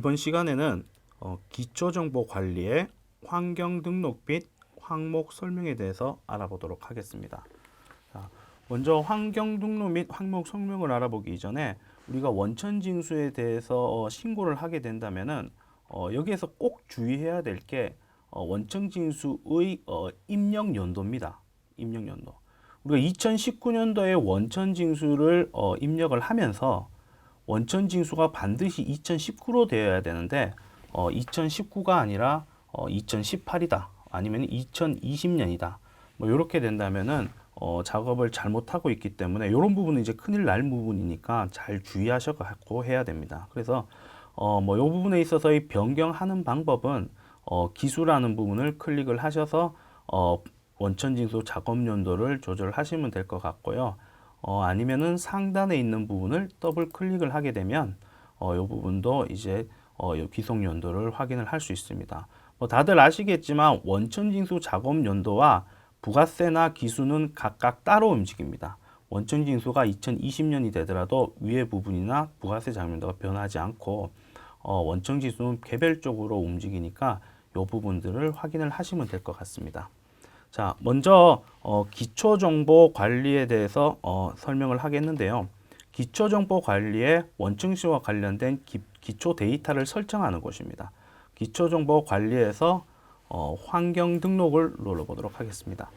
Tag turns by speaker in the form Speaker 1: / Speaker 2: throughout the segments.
Speaker 1: 이번 시간에는 기초정보관리의 환경등록 및 항목 설명에 대해서 알아보도록 하겠습니다. 자, 먼저 환경등록 및 항목 설명을 알아보기 이전에 우리가 원천징수에 대해서 신고를 하게 된다면은 여기에서 꼭 주의해야 될 게 원천징수의 입력연도입니다. 입력연도. 우리가 2019년도에 원천징수를 입력을 하면서 원천징수가 반드시 2019로 되어야 되는데 2019가 아니라 2018이다. 아니면 2020년이다. 뭐 이렇게 된다면은 작업을 잘못하고 있기 때문에 이런 부분은 이제 큰일 날 부분이니까 잘 주의하셔갖고 해야 됩니다. 그래서 뭐 이 부분에 있어서 이 변경하는 방법은 기수라는 부분을 클릭을 하셔서 원천징수 작업 연도를 조절하시면 될 것 같고요. 아니면은 상단에 있는 부분을 더블 클릭을 하게 되면 이 부분도 이제 귀속 연도를 확인을 할 수 있습니다. 뭐 다들 아시겠지만 원천징수 작업 연도와 부가세나 기수는 각각 따로 움직입니다. 원천징수가 2020년이 되더라도 위에 부분이나 부가세 작업연도가 변하지 않고 원천징수는 개별적으로 움직이니까 이 부분들을 확인을 하시면 될 것 같습니다. 자, 먼저 기초정보 관리에 대해서 설명을 하겠는데요. 기초정보 관리의 원천징수와 관련된 기초 데이터를 설정하는 곳입니다. 기초정보 관리에서 환경 등록을 눌러보도록 하겠습니다.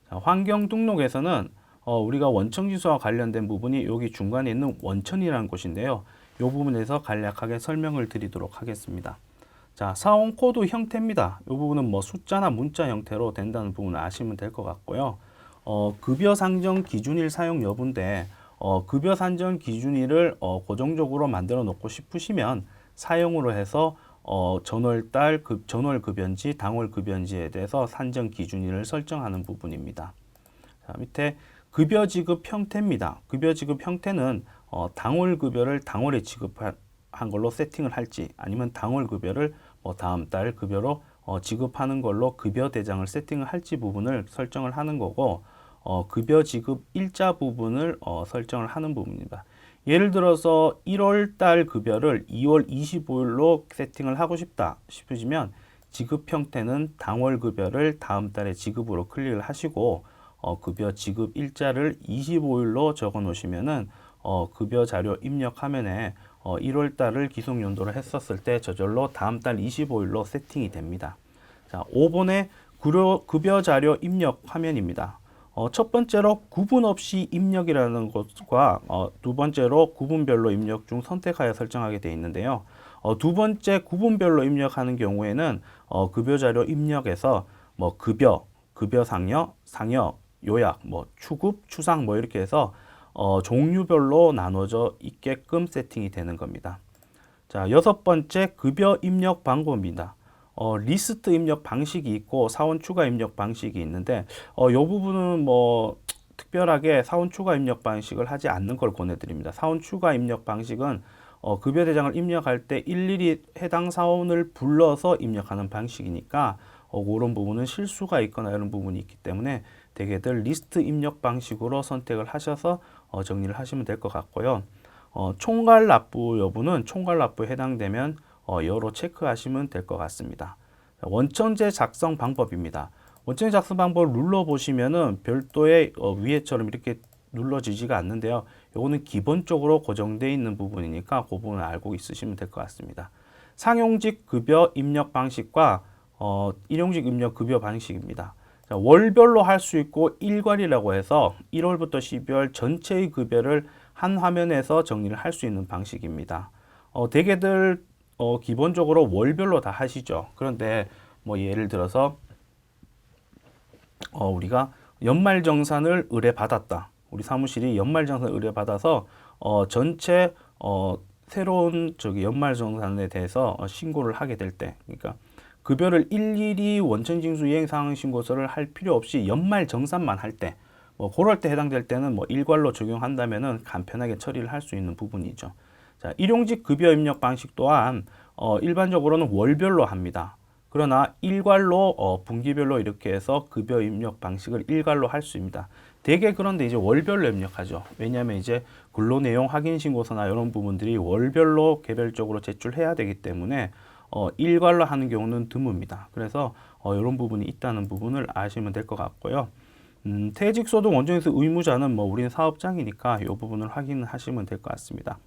Speaker 1: 자, 환경 등록에서는 우리가 원천징수와 관련된 부분이 여기 중간에 있는 원천이라는 곳인데요. 이 부분에서 간략하게 설명을 드리도록 하겠습니다. 자, 사원 코드 형태입니다. 이 부분은 뭐 숫자나 문자 형태로 된다는 부분을 아시면 될 것 같고요. 급여 산정 기준일 사용 여부인데 급여 산정 기준일을 고정적으로 만들어 놓고 싶으시면 사용으로 해서 전월달 전월 급여인지 당월 급여인지에 대해서 산정 기준일을 설정하는 부분입니다. 자, 밑에 급여 지급 형태입니다. 급여 지급 형태는 당월 급여를 당월에 지급한 걸로 세팅을 할지 아니면 당월 급여를 다음 달 급여로 지급하는 걸로 급여 대장을 세팅을 할지 부분을 설정을 하는 거고 급여 지급 일자 부분을 설정을 하는 부분입니다. 예를 들어서 1월 달 급여를 2월 25일로 세팅을 하고 싶다 싶으시면 지급 형태는 당월 급여를 다음 달에 지급으로 클릭을 하시고 급여 지급 일자를 25일로 적어 놓으시면은 급여 자료 입력 화면에 1월 달을 기속 연도를 했었을 때 저절로 다음 달 25일로 세팅이 됩니다. 자, 5번의 급여 자료 입력 화면입니다. 첫 번째로 구분 없이 입력이라는 것과 두 번째로 구분별로 입력 중 선택하여 설정하게 되어 있는데요. 두 번째 구분별로 입력하는 경우에는 급여 자료 입력에서 뭐 급여 상여, 요약, 뭐 추급, 추상 뭐 이렇게 해서 종류별로 나눠져 있게끔 세팅이 되는 겁니다. 자, 여섯 번째 급여 입력 방법입니다. 리스트 입력 방식이 있고 사원 추가 입력 방식이 있는데 이 부분은 뭐 특별하게 사원 추가 입력 방식을 하지 않는 걸 권해드립니다. 사원 추가 입력 방식은 급여 대장을 입력할 때 일일이 해당 사원을 불러서 입력하는 방식이니까 그런 부분은 실수가 있거나 이런 부분이 있기 때문에 대개들 리스트 입력 방식으로 선택을 하셔서 정리를 하시면 될 것 같고요. 총괄 납부 여부는 총괄 납부에 해당되면 여로 체크하시면 될 것 같습니다. 원천제 작성 방법입니다. 원천제 작성 방법을 눌러보시면은 별도의 위에처럼 이렇게 눌러지지가 않는데요. 이거는 기본적으로 고정되어 있는 부분이니까 그 부분을 알고 있으시면 될 것 같습니다. 상용직 급여 입력 방식과 일용직 입력 급여 방식입니다. 자, 월별로 할 수 있고 일괄이라고 해서 1월부터 12월 전체의 급여를 한 화면에서 정리를 할 수 있는 방식입니다. 대개들 기본적으로 월별로 다 하시죠. 그런데 뭐 예를 들어서 우리가 연말정산을 의뢰받았다. 우리 사무실이 연말정산을 의뢰받아서 전체 새로운 연말정산에 대해서 신고를 하게 될 때, 그러니까 급여를 일일이 원천징수 이행상황신고서를 할 필요 없이 연말정산만 할 때, 뭐 그럴 때 해당될 때는 뭐 일괄로 적용한다면은 간편하게 처리를 할 수 있는 부분이죠. 자, 일용직 급여 입력 방식 또한 일반적으로는 월별로 합니다. 그러나 일괄로 분기별로 이렇게 해서 급여 입력 방식을 일괄로 할 수 있습니다. 대개 그런데 이제 월별로 입력하죠. 왜냐하면 이제 근로 내용 확인 신고서나 이런 부분들이 월별로 개별적으로 제출해야 되기 때문에 일괄로 하는 경우는 드뭅니다. 그래서 이런 부분이 있다는 부분을 아시면 될 것 같고요. 퇴직소득 원정에서 의무자는 뭐 우리는 사업장이니까 이 부분을 확인하시면 될 것 같습니다.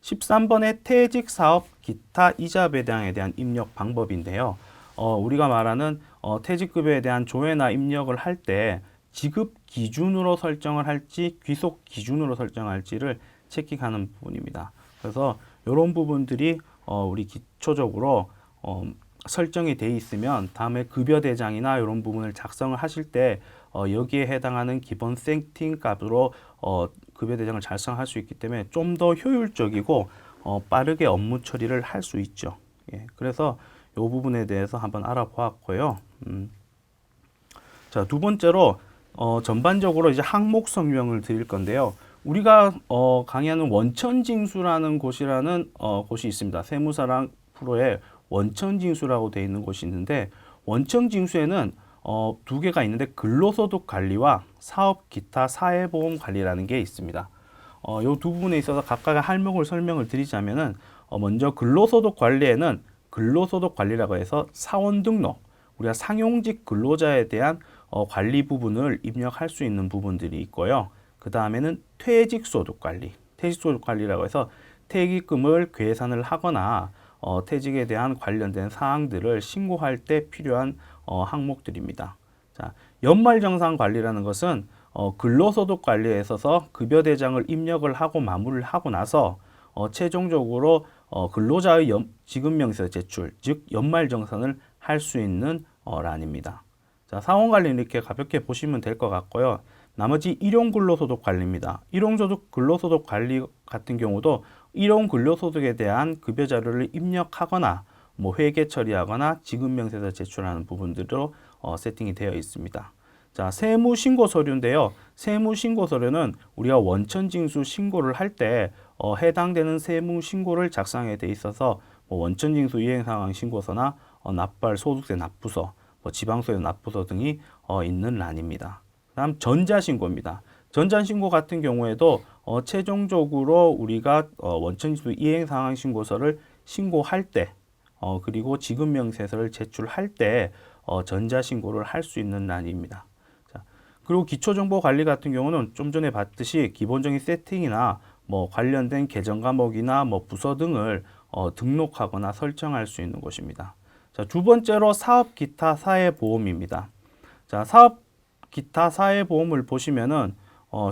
Speaker 1: 13번의 퇴직사업 기타 이자 배당에 대한 입력 방법인데요. 우리가 말하는 퇴직급여에 대한 조회나 입력을 할 때 지급 기준으로 설정을 할지 귀속 기준으로 설정할지를 체크하는 부분입니다. 그래서 이런 부분들이 우리 기초적으로 설정이 돼 있으면 다음에 급여 대장이나 이런 부분을 작성을 하실 때 여기에 해당하는 기본 세팅 값으로 급여 대장을 작성할 수 있기 때문에 좀 더 효율적이고 빠르게 업무 처리를 할 수 있죠. 예, 그래서 이 부분에 대해서 한번 알아보았고요. 자, 두 번째로 전반적으로 이제 항목 설명을 드릴 건데요. 우리가 강의하는 원천징수라는 곳이 있습니다. 세무사랑 프로에 원천징수라고 되어 있는 곳이 있는데 원천징수에는 두 개가 있는데 근로소득 관리와 사업 기타 사회보험 관리라는 게 있습니다. 이 두 부분에 있어서 각각의 항목을 설명을 드리자면은 먼저 근로소득 관리에는 근로소득 관리라고 해서 사원 등록, 우리가 상용직 근로자에 대한 관리 부분을 입력할 수 있는 부분들이 있고요. 그 다음에는 퇴직소득 관리, 퇴직소득 관리라고 해서 퇴직금을 계산을 하거나 퇴직에 대한 관련된 사항들을 신고할 때 필요한 항목들입니다. 자, 연말정산 관리라는 것은 근로소득 관리에 있어서 급여 대장을 입력을 하고 마무리를 하고 나서 최종적으로 근로자의 지급명세 제출, 즉 연말정산을 할 수 있는 란입니다. 자, 상호관리는 이렇게 가볍게 보시면 될 것 같고요. 나머지 일용근로소득 관리입니다. 일용소득 근로소득 관리 같은 경우도 일용 근로소득에 대한 급여 자료를 입력하거나 뭐 회계 처리하거나 지급명세서 제출하는 부분들로 세팅이 되어 있습니다. 자, 세무신고서류인데요. 세무신고서류는 우리가 원천징수 신고를 할 때 해당되는 세무신고를 작성하게 돼 있어서 뭐 원천징수 이행상황 신고서나 납발 소득세 납부서, 뭐 지방소득 납부서 등이 있는 란입니다. 다음 전자신고입니다. 전자신고 같은 경우에도 최종적으로 우리가 원천징수 이행상황 신고서를 신고할 때 그리고 지급명세서를 제출할 때 전자신고를 할 수 있는 란입니다. 자, 그리고 기초정보관리 같은 경우는 좀 전에 봤듯이 기본적인 세팅이나 뭐 관련된 계정 과목이나 뭐 부서 등을 등록하거나 설정할 수 있는 곳입니다. 자, 두 번째로 사업 기타 사회보험입니다. 자, 사업 기타 사회보험을 보시면은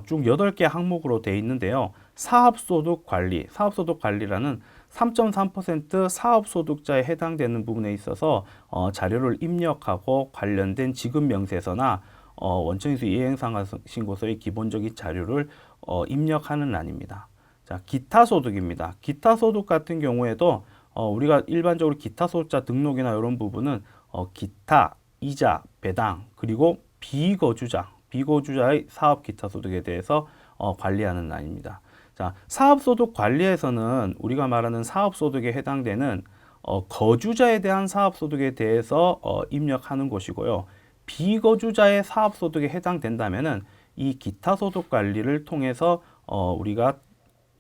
Speaker 1: 쭉 8개 항목으로 되어 있는데요. 사업소득 관리, 사업소득 관리라는 3.3% 사업소득자에 해당되는 부분에 있어서 자료를 입력하고 관련된 지급명세서나 원천징수 이행상환신고서의 기본적인 자료를 입력하는 란입니다. 자, 기타소득입니다. 기타소득 같은 경우에도 우리가 일반적으로 기타소득자 등록이나 이런 부분은 기타, 이자, 배당, 그리고 비거주자의 사업 기타소득에 대해서 관리하는 란입니다. 자, 사업소득 관리에서는 우리가 말하는 사업소득에 해당되는 거주자에 대한 사업소득에 대해서 입력하는 것이고요. 비거주자의 사업소득에 해당된다면은 이 기타소득 관리를 통해서 우리가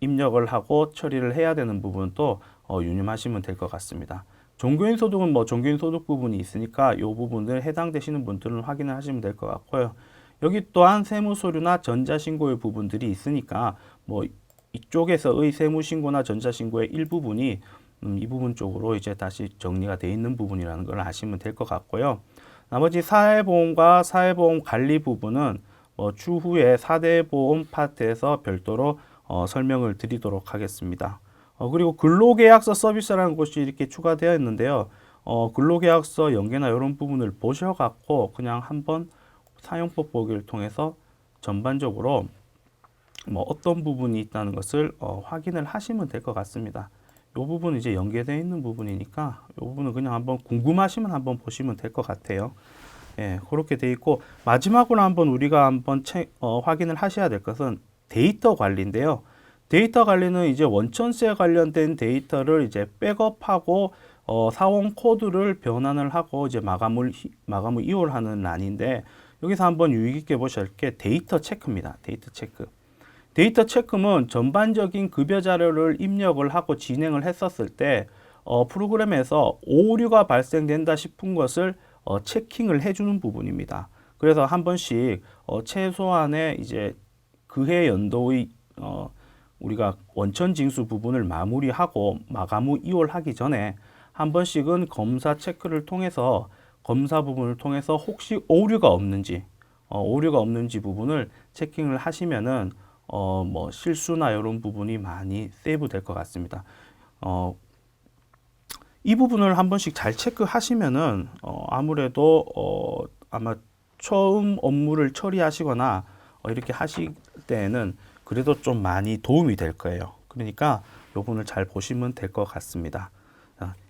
Speaker 1: 입력을 하고 처리를 해야 되는 부분도 유념하시면 될 것 같습니다. 종교인 소득은 뭐 종교인 소득 부분이 있으니까 이 부분을 해당되시는 분들은 확인을 하시면 될 것 같고요. 여기 또한 세무서류나 전자신고의 부분들이 있으니까 뭐 이쪽에서의 세무신고나 전자신고의 일부분이 이 부분 쪽으로 이제 다시 정리가 되어 있는 부분이라는 걸 아시면 될 것 같고요. 나머지 사회보험과 사회보험 관리 부분은 추후에 4대 보험 파트에서 별도로 설명을 드리도록 하겠습니다. 그리고 근로계약서 서비스라는 것이 이렇게 추가되어 있는데요. 근로계약서 연계나 이런 부분을 보셔갖고 그냥 한번 사용법 보기를 통해서 전반적으로 뭐 어떤 부분이 있다는 것을 확인을 하시면 될 것 같습니다. 이 부분은 이제 연계되어 있는 부분이니까 이 부분은 그냥 한번 궁금하시면 한번 보시면 될 것 같아요. 예, 그렇게 돼 있고 마지막으로 한번 우리가 한번 확인을 하셔야 될 것은 데이터 관리인데요. 데이터 관리는 이제 원천세 관련된 데이터를 이제 백업하고 사원 코드를 변환을 하고 이제 마감을 이월하는 란인데 여기서 한번 유의 깊게 보셔야 할 게 데이터 체크입니다. 데이터 체크. 데이터 체크는 전반적인 급여 자료를 입력을 하고 진행을 했었을 때 프로그램에서 오류가 발생된다 싶은 것을 체킹을 해주는 부분입니다. 그래서 한 번씩 최소한의 이제 그해 연도의 우리가 원천 징수 부분을 마무리하고 마감 후 이월하기 전에 한 번씩은 검사 체크를 통해서 검사 부분을 통해서 혹시 오류가 없는지 부분을 체킹을 하시면은 뭐 실수나 이런 부분이 많이 세이브 될 것 같습니다. 이 부분을 한 번씩 잘 체크하시면은 아무래도 아마 처음 업무를 처리하시거나 이렇게 하실 때에는 그래도 좀 많이 도움이 될 거예요. 그러니까 이 부분을 잘 보시면 될 것 같습니다.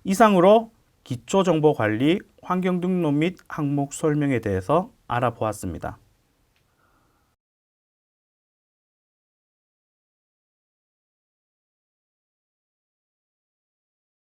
Speaker 1: 이상으로 기초정보관리, 환경등록 및 항목 설명에 대해서 알아보았습니다.